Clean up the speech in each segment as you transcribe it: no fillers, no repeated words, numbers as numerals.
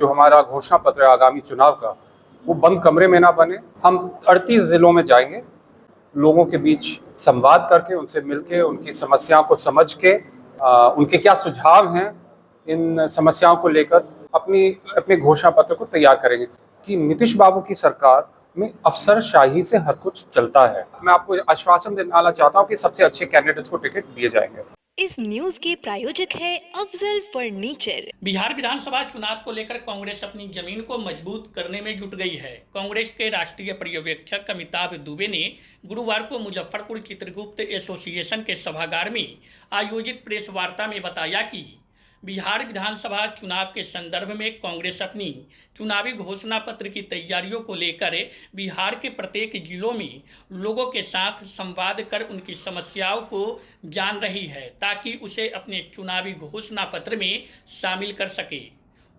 जो हमारा घोषणा पत्र है आगामी चुनाव का, वो बंद कमरे में ना बने। हम 38 जिलों में जाएंगे, लोगों के बीच संवाद करके, उनसे मिलके, उनकी समस्याओं को समझ के, उनके क्या सुझाव हैं इन समस्याओं को लेकर अपने घोषणा पत्र को तैयार करेंगे। कि नीतीश बाबू की सरकार में अफसरशाही से हर कुछ चलता है। मैं आपको आश्वासन देना चाहता हूँ कि सबसे अच्छे कैंडिडेट्स को टिकट दिए जाएंगे। इस न्यूज के प्रायोजक है अफजल फर्नीचर। बिहार विधानसभा चुनाव को लेकर कांग्रेस अपनी जमीन को मजबूत करने में जुट गई है। कांग्रेस के राष्ट्रीय पर्यवेक्षक अमिताभ दुबे ने गुरुवार को मुजफ्फरपुर चित्रगुप्त एसोसिएशन के सभागार में आयोजित प्रेस वार्ता में बताया कि बिहार विधानसभा चुनाव के संदर्भ में कांग्रेस अपनी चुनावी घोषणा पत्र की तैयारियों को लेकर बिहार के प्रत्येक जिलों में लोगों के साथ संवाद कर उनकी समस्याओं को जान रही है, ताकि उसे अपने चुनावी घोषणा पत्र में शामिल कर सके।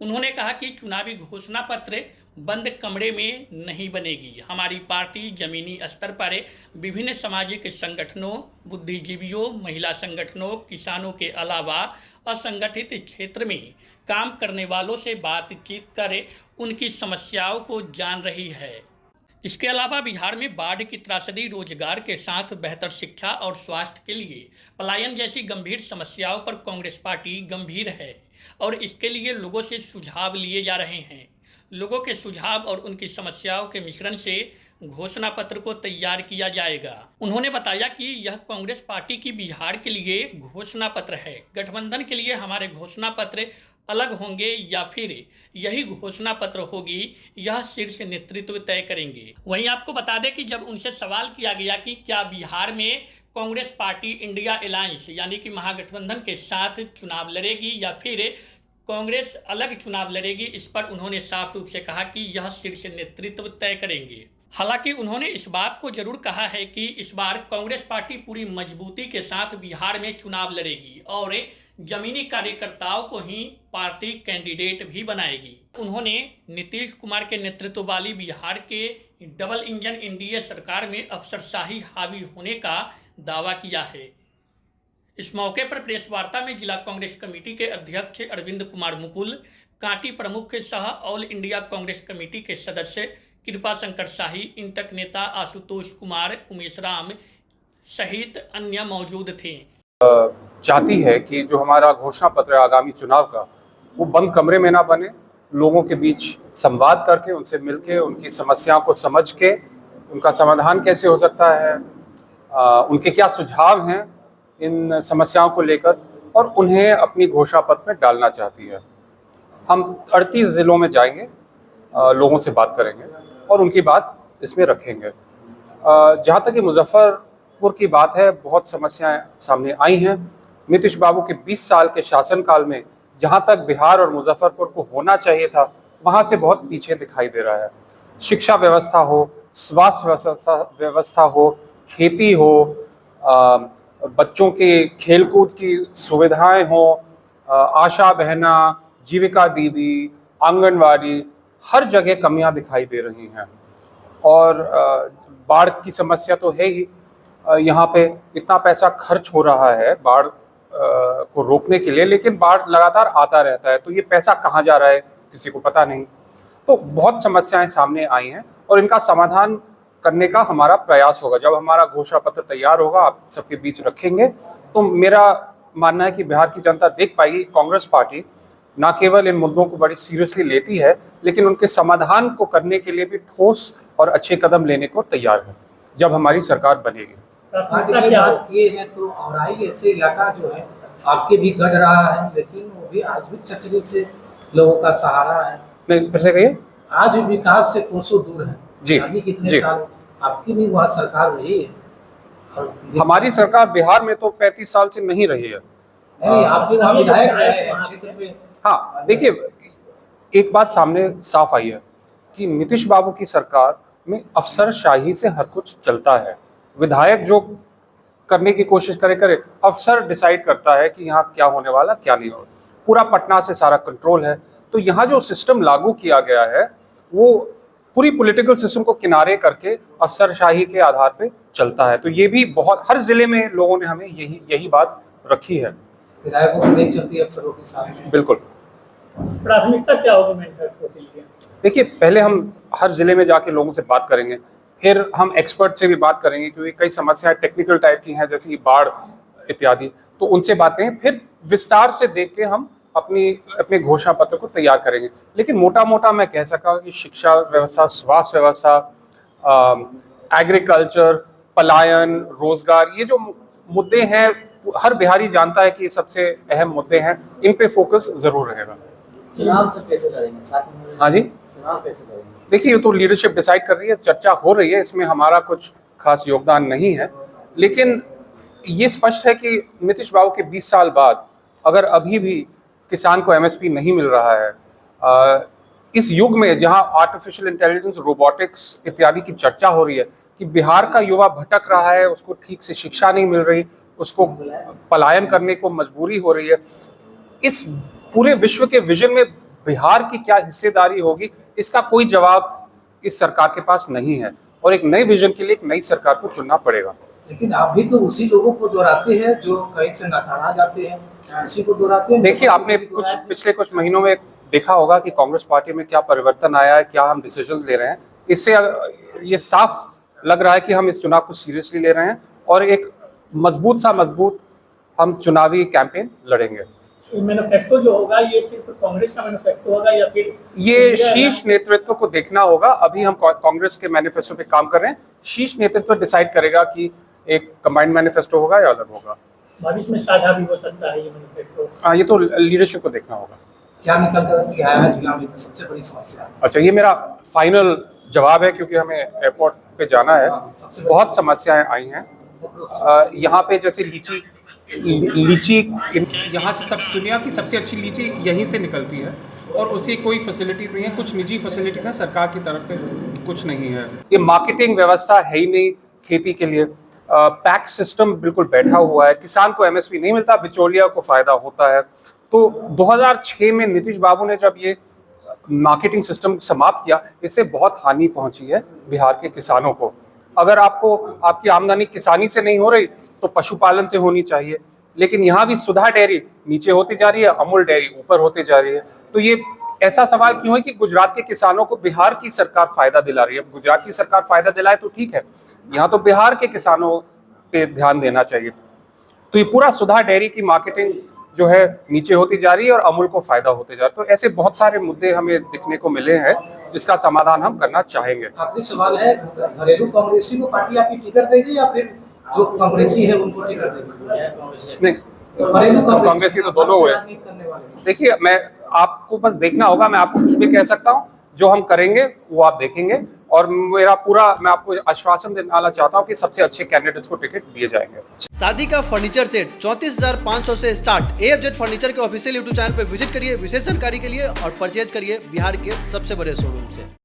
उन्होंने कहा कि चुनावी घोषणा पत्र बंद कमरे में नहीं बनेगी। हमारी पार्टी जमीनी स्तर पर विभिन्न सामाजिक संगठनों, बुद्धिजीवियों, महिला संगठनों, किसानों के अलावा असंगठित क्षेत्र में काम करने वालों से बातचीत कर उनकी समस्याओं को जान रही है। इसके अलावा बिहार में बाढ़ की त्रासदी, रोजगार के साथ बेहतर शिक्षा और स्वास्थ्य के लिए पलायन जैसी गंभीर समस्याओं पर कांग्रेस पार्टी गंभीर है और इसके लिए लोगों से सुझाव लिए जा रहे हैं। लोगों के सुझाव और उनकी समस्याओं के मिश्रण से घोषणा पत्र को तैयार किया जाएगा। उन्होंने बताया कि यह कांग्रेस पार्टी की बिहार के लिए घोषणा पत्र है। गठबंधन के लिए हमारे घोषणा पत्र अलग होंगे या फिर यही घोषणा पत्र होगी, यह शीर्ष नेतृत्व तय करेंगे। वहीं आपको बता दें कि जब उनसे सवाल किया गया कि क्या बिहार में कांग्रेस पार्टी इंडिया अलायंस यानी कि महागठबंधन के साथ चुनाव लड़ेगी या फिर कांग्रेस अलग चुनाव लड़ेगी, इस पर उन्होंने साफ रूप से कहा कि यह शीर्ष नेतृत्व तय करेंगे। हालांकि उन्होंने इस बात को जरूर कहा है कि इस बार कांग्रेस पार्टी पूरी मजबूती के साथ बिहार में चुनाव लड़ेगी और जमीनी कार्यकर्ताओं को ही पार्टी कैंडिडेट भी बनाएगी। उन्होंने नीतीश कुमार के नेतृत्व वाली बिहार के डबल इंजन एनडीए सरकार में अफसरशाही हावी होने का दावा किया है। इस मौके पर प्रेस वार्ता में जिला कांग्रेस कमेटी के अध्यक्ष अरविंद कुमार मुकुल, कांटी प्रमुख सह ऑल इंडिया कांग्रेस कमेटी के सदस्य कृपा शंकर शाही, इंटक नेता आशुतोष कुमार, उमेश राम सहित अन्य मौजूद थे। चाहती है कि जो हमारा घोषणा पत्र है आगामी चुनाव का, वो बंद कमरे में ना बने, लोगों के बीच संवाद करके, उनसे मिलके, उनकी समस्याओं को समझ के, उनका समाधान कैसे हो सकता है, उनके क्या सुझाव हैं इन समस्याओं को लेकर, और उन्हें अपनी घोषणा पत्र में डालना चाहती है। हम 38 जिलों में जाएंगे, लोगों से बात करेंगे और उनकी बात इसमें रखेंगे। जहाँ तक कि मुजफ्फरपुर की बात है, बहुत समस्याएं सामने आई हैं। नीतीश बाबू के 20 साल के शासनकाल में जहाँ तक बिहार और मुजफ्फरपुर को होना चाहिए था, वहाँ से बहुत पीछे दिखाई दे रहा है। शिक्षा व्यवस्था हो, स्वास्थ्य व्यवस्था हो, खेती हो, बच्चों के खेलकूद की सुविधाएं हो, आशा बहना, जीविका दीदी, आंगनवाड़ी, हर जगह कमियां दिखाई दे रही हैं। और बाढ़ की समस्या तो है ही। यहाँ पे इतना पैसा खर्च हो रहा है बाढ़ को रोकने के लिए, लेकिन बाढ़ लगातार आता रहता है, तो ये पैसा कहाँ जा रहा है किसी को पता नहीं। तो बहुत समस्याएं सामने आई हैं और इनका समाधान करने का हमारा प्रयास होगा। जब हमारा घोषणा पत्र तैयार होगा, आप सबके बीच रखेंगे, तो मेरा मानना है कि बिहार की जनता देख पाएगी कांग्रेस पार्टी न केवल इन मुद्दों को बड़ी सीरियसली लेती है, लेकिन उनके समाधान को करने के लिए भी ठोस और अच्छे कदम लेने को तैयार है जब हमारी सरकार बनेगी। पार्टी की बात किए हैं तो औराई ऐसे इलाका जो है आपके भी गढ़ रहा है, लेकिन वो भी आज भी चचरी से लोगों का सहारा है। नहीं, फिर से कहिए। आज भी विकास से कोसों दूर है जी, कितने जी। साल आपकी भी वहाँ सरकार रही है और हमारी सरकार बिहार में तो 35 साल से नहीं रही है। नहीं, आप भी वहाँ विधायक रहे हैं क्षेत्र में। हाँ, देखिए, एक बात सामने साफ आई है कि नीतीश बाबू की सरकार में अफसरशाही से हर कुछ चलता है। विधायक जो करने की कोशिश करे, अफसर डिसाइड करता है कि यहाँ क्या होने वाला, क्या नहीं होगा। पूरा पटना से सारा कंट्रोल है। तो यहाँ जो सिस्टम लागू किया गया है, वो पूरी पॉलिटिकल सिस्टम को किनारे करके अफसरशाही के आधार पे चलता है। तो ये भी बहुत, हर जिले में लोगों ने हमें यही बात रखी है। विधायकों की नहीं चलती अफसरों के सामने। बिल्कुल। प्राथमिकता क्या होगी मैनिफेस्टो के लिए? देखिए, पहले हम हर जिले में जाके लोगों से बात करेंगे, फिर हम एक्सपर्ट से भी बात करेंगे, क्योंकि कई समस्याएं टेक्निकल टाइप की हैं, जैसे कि बाढ़ इत्यादि, तो उनसे बात करेंगे। फिर विस्तार से देख के हम अपने घोषणा पत्र को तैयार करेंगे। लेकिन मोटा मोटा मैं कह सकता हूँ कि शिक्षा व्यवस्था, स्वास्थ्य व्यवस्था, एग्रीकल्चर, पलायन, रोजगार, ये जो मुद्दे हैं, हर बिहारी जानता है कि ये सबसे अहम मुद्दे हैं, इन पे फोकस जरूर रहेगा। चुनाव से कैसे लड़ेंगे? साथ में हाँ जी, चुनाव कैसे लड़ेंगे? देखिए, ये तो लीडरशिप डिसाइड कर रही है, चर्चा हो रही है, इसमें हमारा कुछ खास योगदान नहीं है। लेकिन ये स्पष्ट है कि नीतीश बाबू के 20 साल बाद अगर अभी भी किसान को एमएसपी नहीं मिल रहा है, इस युग में जहां आर्टिफिशियल इंटेलिजेंस, रोबोटिक्स इत्यादि की चर्चा हो रही है, कि बिहार का युवा भटक रहा है, उसको ठीक से शिक्षा नहीं मिल रही, उसको पलायन करने को मजबूरी हो रही है, इस पूरे विश्व के विजन में बिहार की क्या हिस्सेदारी होगी, इसका कोई जवाब इस सरकार के पास नहीं है। और एक नए विजन के लिए एक नई सरकार को चुनना पड़ेगा। लेकिन आप भी तो उसी लोगों को दोहराते हैं जो कहीं से नकारा जाते हैं, उसी को दोहराते हैं। देखिए, आपने पिछले कुछ महीनों में देखा होगा कि कांग्रेस पार्टी में क्या परिवर्तन आया है, क्या हम डिसीजंस ले रहे हैं। इससे ये साफ लग रहा है कि हम इस चुनाव को सीरियसली ले रहे हैं और एक मजबूत हम चुनावी कैंपेन लड़ेंगे। मैनिफेस्टो जो होगा ये सिर्फ कांग्रेस का मैनिफेस्टो होगा या फिर ये शीर्ष नेतृत्व को देखना होगा। अभी हम कांग्रेस के मैनिफेस्टो पे काम कर रहे हैं, शीर्ष नेतृत्व डिसाइड करेगा कि एक कंबाइंड मैनिफेस्टो होगा या अलग होगा। भविष्य में साझा भी हो सकता है ये मैनिफेस्टो। हाँ, ये तो लीडरशिप को देखना होगा। क्या निकल कर के आया है जिला में सबसे बड़ी समस्या? अच्छा, ये मेरा फाइनल जवाब है, क्योंकि हमें एयरपोर्ट पे जाना है। बहुत समस्याएं आई हैं यहाँ पे, जैसे लीची, यहाँ से सब दुनिया की सबसे अच्छी लीची यहीं से निकलती है और उसकी कोई फैसिलिटीज़ नहीं है। कुछ निजी फैसिलिटीज़ हैं सरकार की तरफ से, कुछ नहीं है। ये मार्केटिंग व्यवस्था है ही नहीं खेती के लिए। पैक्स सिस्टम बिल्कुल बैठा हुआ है, किसान को एमएसपी नहीं मिलता, बिचौलिया को फायदा होता है। तो 2006 में नीतीश बाबू ने जब ये मार्केटिंग सिस्टम समाप्त किया, इससे बहुत हानि पहुंची है बिहार के किसानों को। अगर आपकी आमदनी किसानी से नहीं हो रही तो पशुपालन से होनी चाहिए, लेकिन यहाँ भी सुधा डेयरी नीचे होती जा रही है, अमूल डेयरी ऊपर होती जा रही है। तो ये ऐसा सवाल क्यों है कि गुजरात के किसानों को बिहार की सरकार फायदा दिला रही है? गुजरात की सरकार फायदा दिलाए तो ठीक है, यहाँ तो बिहार के किसानों पे ध्यान देना चाहिए। तो ये पूरा सुधा डेयरी की मार्केटिंग जो है नीचे होती जा रही है और अमूल को फायदा होते जा रहा है। तो ऐसे बहुत सारे मुद्दे हमें दिखने को मिले हैं जिसका समाधान हम करना चाहेंगे। आखिरी सवाल है, घरेलू कांग्रेसी को पार्टी आपकी टिकट देगी या फिर जो कांग्रेसी है उनको टिकट देगी? नहीं, घरेलू कांग्रेसी तो दोनों हुए। देखिए, मैं आपको बस देखना होगा, मैं आपको कुछ भी कह सकता हूँ, जो हम करेंगे वो आप देखेंगे। और मैं आपको आश्वासन देना चाहता हूँ कि सबसे अच्छे कैंडिडेट्स को टिकट दिए जाएंगे। शादी का फर्नीचर सेट 34,500 से स्टार्ट। AFZ फर्नीचर के ऑफिशियल YouTube चैनल पर विजिट करिए विशेष जानकारी के लिए और परचेज करिए बिहार के सबसे बड़े शोरूम से।